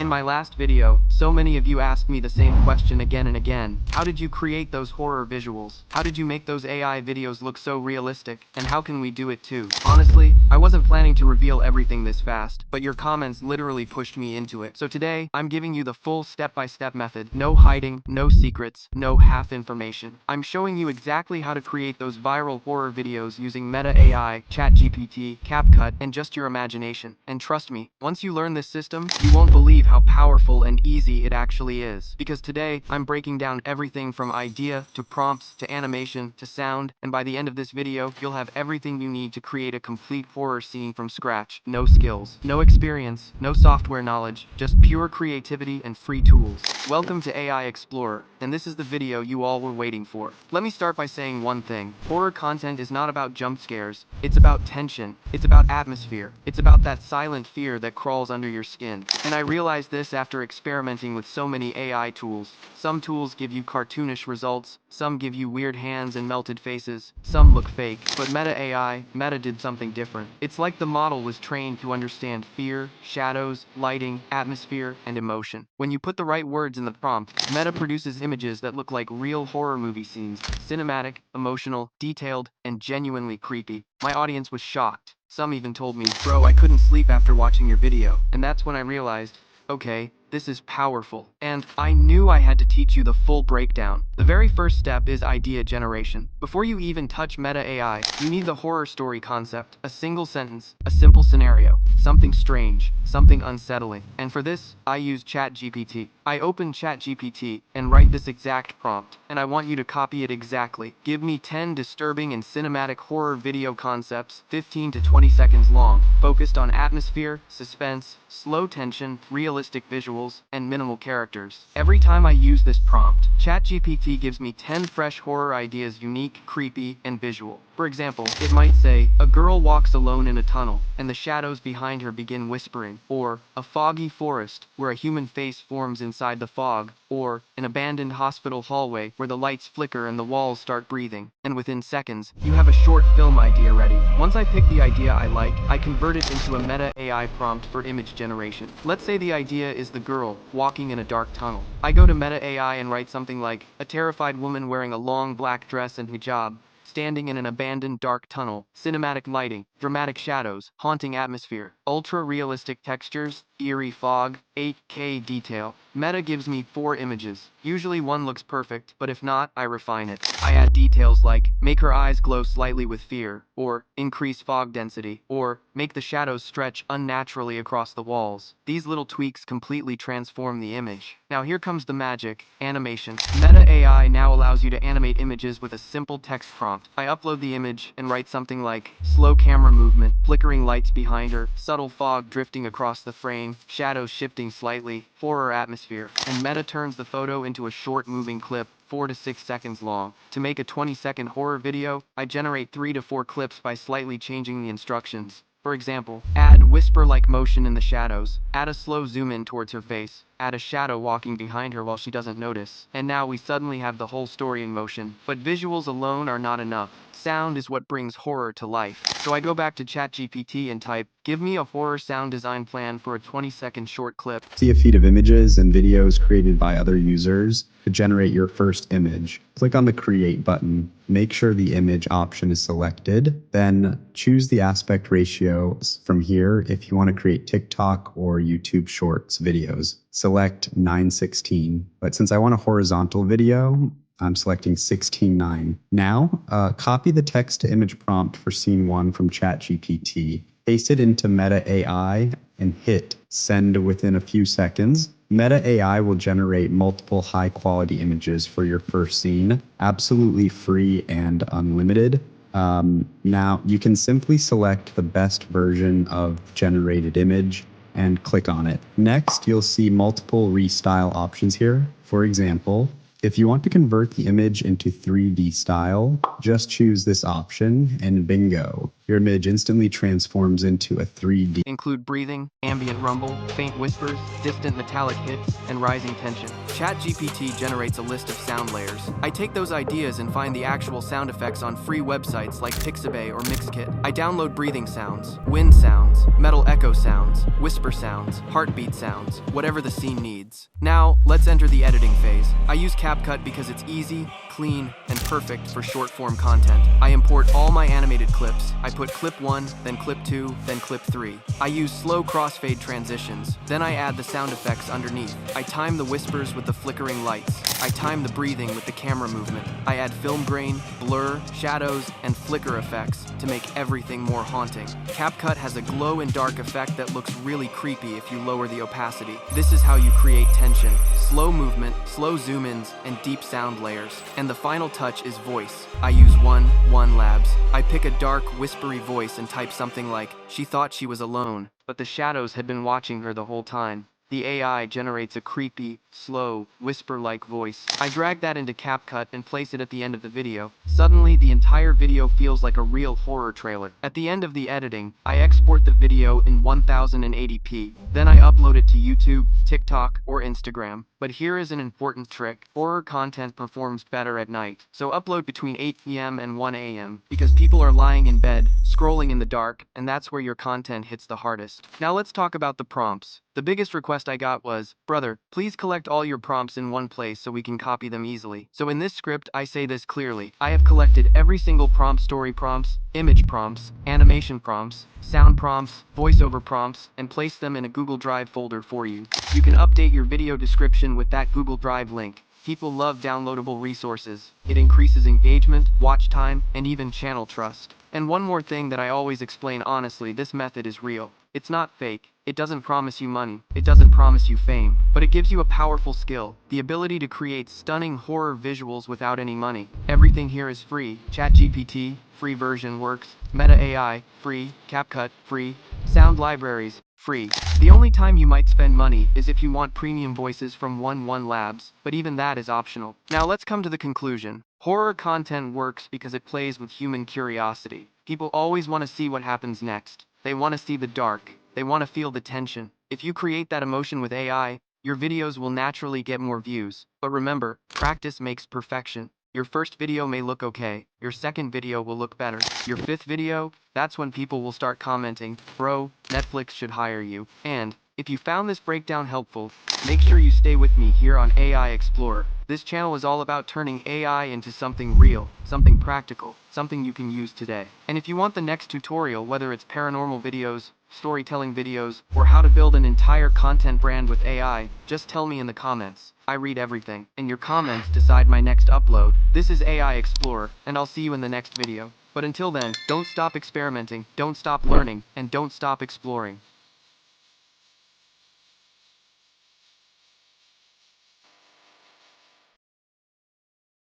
In my last video, so many of you asked me the same question again and again. How did you create those horror visuals? How did you make those AI videos look so realistic? And how can we do it too? Honestly, I wasn't planning to reveal everything this fast, but your comments literally pushed me into it. So today, I'm giving you the full step-by-step method. No hiding, no secrets, no half information. I'm showing you exactly how to create those viral horror videos using Meta AI, ChatGPT, CapCut, and just your imagination. And trust me, once you learn this system, you won't believe how powerful and easy it actually is. Because today, I'm breaking down everything from idea to prompts to animation to sound, and by the end of this video, you'll have everything you need to create a complete horror scene from scratch. No skills, no experience, no software knowledge, just pure creativity and free tools. Welcome to AI Explorer, and this is the video you all were waiting for. Let me start by saying one thing. Horror content is not about jump scares, it's about tension, it's about atmosphere, it's about that silent fear that crawls under your skin. And I realized this after experimenting with so many AI tools. Some tools give you cartoonish results, some give you weird hands and melted faces, some look fake, but Meta AI, Meta did something different. It's like the model was trained to understand fear, shadows, lighting, atmosphere, and emotion. When you put the right words in the prompt, Meta produces images that look like real horror movie scenes, cinematic, emotional, detailed, and genuinely creepy. My audience was shocked. Some even told me, "Bro, I couldn't sleep after watching your video." And that's when I realized, okay, this is powerful. And I knew I had to teach you the full breakdown. The very first step is idea generation. Before you even touch Meta AI, you need the horror story concept, a single sentence, a simple scenario, something strange, something unsettling. And for this, I use ChatGPT. I open ChatGPT and write this exact prompt, and I want you to copy it exactly. Give me 10 disturbing and cinematic horror video concepts, 15 to 20 seconds long, focused on atmosphere, suspense, slow tension, realistic visuals, and minimal characters. Every time I use this prompt, ChatGPT gives me 10 fresh horror ideas, unique, creepy, and visual. For example, it might say, a girl walks alone in a tunnel, and the shadows behind her begin whispering, or a foggy forest, where a human face forms inside the fog, or an abandoned hospital hallway where the lights flicker and the walls start breathing. And within seconds, you have a short film idea ready. Once I pick the idea I like, I convert it into a Meta AI prompt for image generation. Let's say the idea is the girl walking in a dark tunnel. I go to Meta AI and write something like, a terrified woman wearing a long black dress and hijab, standing in an abandoned dark tunnel, cinematic lighting, dramatic shadows, haunting atmosphere, ultra-realistic textures, eerie fog, 8K detail. Meta gives me 4 images. Usually one looks perfect, but if not, I refine it. I add details like, make her eyes glow slightly with fear, or increase fog density, or make the shadows stretch unnaturally across the walls. These little tweaks completely transform the image. Now here comes the magic, animation. Meta AI now allows you to animate images with a simple text prompt. I upload the image and write something like, slow camera movement, flickering lights behind her, subtle fog drifting across the frame, shadows shifting slightly, horror atmosphere. And Meta turns the photo into a short moving clip, 4 to 6 seconds long. To make a 20-second horror video, I generate 3 to 4 clips by slightly changing the instructions. For example, add whisper-like motion in the shadows, add a slow zoom in towards her face, add a shadow walking behind her while she doesn't notice. And now we suddenly have the whole story in motion. But visuals alone are not enough. Sound is what brings horror to life. So I go back to ChatGPT and type, give me a horror sound design plan for a 20-second short clip. See a feed of images and videos created by other users to generate your first image. Click on the Create button. Make sure the image option is selected. Then choose the aspect ratio from here if you want to create TikTok or YouTube Shorts videos. Select 9:16. But since I want a horizontal video, I'm selecting 16:9. Now, copy the text to image prompt for scene 1 from ChatGPT. Paste it into Meta AI and hit send within a few seconds. Meta AI will generate multiple high-quality images for your first scene, absolutely free and unlimited. Now, you can simply select the best version of generated image and click on it. Next, you'll see multiple restyle options here. For example, if you want to convert the image into 3D style, just choose this option and bingo. Your image instantly transforms into a 3D. Include breathing, ambient rumble, faint whispers, distant metallic hits, and rising tension. ChatGPT generates a list of sound layers. I take those ideas and find the actual sound effects on free websites like Pixabay or Mixkit. I download breathing sounds, wind sounds, metal echo sounds, whisper sounds, heartbeat sounds, whatever the scene needs. Now, let's enter the editing phase. I use CapCut because it's easy, clean, and perfect for short-form content. I import all my animated clips. I put clip 1, then clip 2, then clip 3. I use slow crossfade transitions. Then I add the sound effects underneath. I time the whispers with the flickering lights. I time the breathing with the camera movement. I add film grain, blur, shadows, and flicker effects to make everything more haunting. CapCut has a glow and dark effect that looks really creepy if you lower the opacity. This is how you create tension, slow movement, slow zoom-ins, and deep sound layers. And the final touch is voice. I use One Labs. I pick a dark, whispery voice and type something like, "She thought she was alone, but the shadows had been watching her the whole time." The AI generates a creepy, slow, whisper-like voice. I drag that into CapCut and place it at the end of the video. Suddenly, the entire video feels like a real horror trailer. At the end of the editing, I export the video in 1080p. Then I upload it to YouTube, TikTok, or Instagram. But here is an important trick. Horror content performs better at night. So upload between 8 p.m. and 1 a.m. because people are lying in bed, scrolling in the dark, and that's where your content hits the hardest. Now let's talk about the prompts. The biggest request I got was, "Brother, please collect all your prompts in one place so we can copy them easily." So in this script, I say this clearly. I have collected every single prompt: story prompts, image prompts, animation prompts, sound prompts, voiceover prompts, and place them in a Google Drive folder for you. You can update your video description with that Google Drive link. People love downloadable resources. It increases engagement, watch time, and even channel trust. And one more thing that I always explain honestly, this method is real. It's not fake. It doesn't promise you money. It doesn't promise you fame. But it gives you a powerful skill, the ability to create stunning horror visuals without any money. Everything here is free. ChatGPT, free version works. Meta AI, free. CapCut, free. Sound libraries, free. The only time you might spend money is if you want premium voices from One Labs, but even that is optional. Now let's come to the conclusion. Horror content works because it plays with human curiosity. People always want to see what happens next. They want to see the dark. They want to feel the tension. If you create that emotion with AI, your videos will naturally get more views. But remember, practice makes perfection. Your first video may look okay. Your second video will look better. Your fifth video, that's when people will start commenting, "Bro, Netflix should hire you." And if you found this breakdown helpful, make sure you stay with me here on AI Explorer. This channel is all about turning AI into something real, something practical, something you can use today. And if you want the next tutorial, whether it's paranormal videos, storytelling videos, or how to build an entire content brand with AI, just tell me in the comments. I read everything, and your comments decide my next upload. This is AI Explorer, and I'll see you in the next video. But until then, don't stop experimenting, don't stop learning, and don't stop exploring.